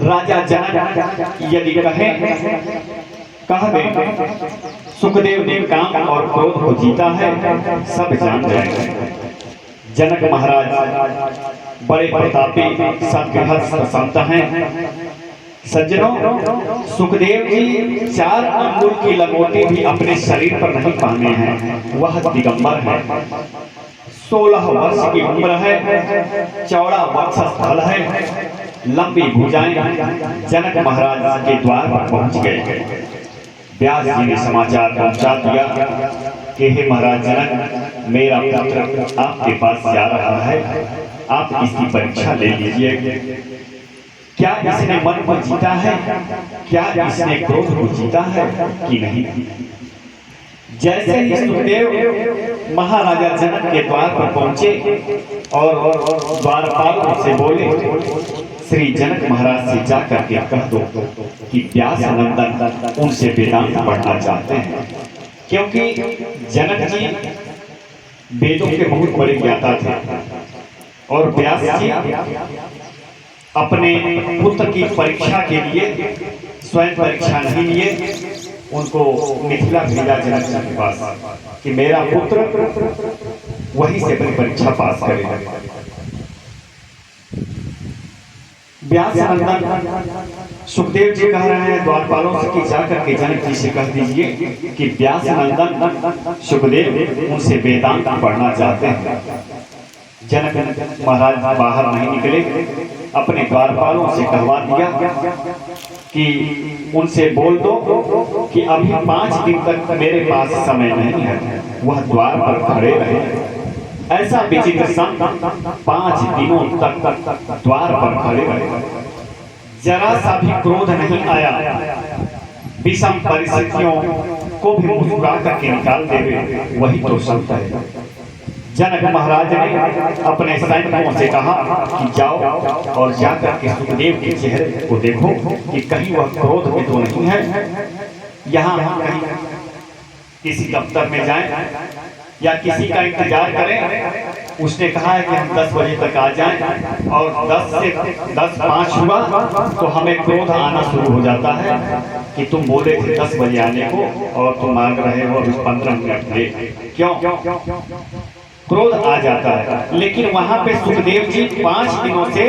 राजा जनक यदि कह दे सुखदेव ने काम और क्रोध को जीता है, सब जान जाएंगे। जनक महाराज बड़े प्रतापी सद्गृहस्थ संत हैं। सज्जनों, सुखदेव जी 4 अंगुल की लंगोटी भी अपने शरीर पर नहीं पहने हैं। वह दिगंबर है। 16 वर्ष की उम्र है, चौड़ा वक्षस्थल है, लंबी भुजाएं। जनक महाराज के द्वार पर पहुंच गए। व्यास जी ने समाचार पहुंचा दिया कि हे महाराज जनक, मेरा पुत्र आपके पास जा रहा है, आप इसकी परीक्षा ले लीजिए। क्या इसने मन को जीता है, क्या इसने क्रोध को जीता है कि नहीं। जैसे ही सुखदेव महाराजा जनक के द्वार पर पहुंचे और द्वारपालों से बोले, श्री जनक महाराज से जाकर के कह दो कि व्यास नंदन उनसे वेदांत पढ़ना चाहते हैं। क्योंकि जनक जी वेदों के बहुत बड़े ज्ञाता थे और व्यास जी अपने पुत्र की परीक्षा के लिए स्वयं परीक्षा नहीं लिए, उनको मिथिला भेजा जनक जी के पास कि मेरा पुत्र वहीं से अपनी परीक्षा पास करेगा। व्यास नंदन सुखदेव जी कह रहे हैं द्वारपालों से कि जाकर के जनक जी से कह दीजिए कि व्यास नंदन सुखदेव उनसे वेदांत पढ़ना चाहते हैं। जनक महाराज बाहर नहीं निकले, अपने द्वारपालों से कहवा दिया कि उनसे बोल दो कि अभी 5 दिन तक मेरे पास समय नहीं है। वह द्वार पर खड़े रहे। ऐसा विचित्र संत 5 दिनों तक द्वार पर खड़े रहे, जरा सा भी क्रोध नहीं आया। विषम परिस्थितियों को भी मुस्कुरा करके निकाल देवे, वही तो संत है। जनक महाराज ने अपने सैनिकों से कहा कि जाओ और जाकर के सुखदेव के चेहरे को देखो कि कहीं वह क्रोध में तो नहीं है। यहाँ हम कहीं किसी दफ्तर में जाएं या किसी का इंतजार करें। उसने कहा है कि हम 10 बजे तक आ जाएं और 10 से 10:05 हुआ तो हमें क्रोध आना शुरू हो जाता है कि तुम बोले थे 10 बजे आने को और तुम मांग रहे हो अभी 15 मिनट लेट। क्यों क्रोध आ जाता है। लेकिन वहां पे सुखदेव जी 5 दिनों से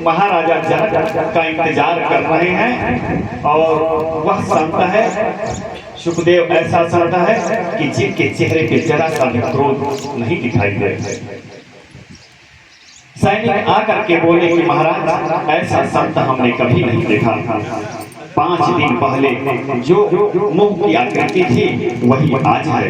महाराजा जनक का इंतजार कर रहे हैं और वह संत है सुखदेव, ऐसा संत है कि जिनके चेहरे पे जरा सा भी क्रोध नहीं दिखाई दे रहा। सैनिक आकर के बोले कि महाराज ऐसा संत हमने कभी नहीं देखा। 5 दिन पहले जो मुख की आकृति थी वही आज है।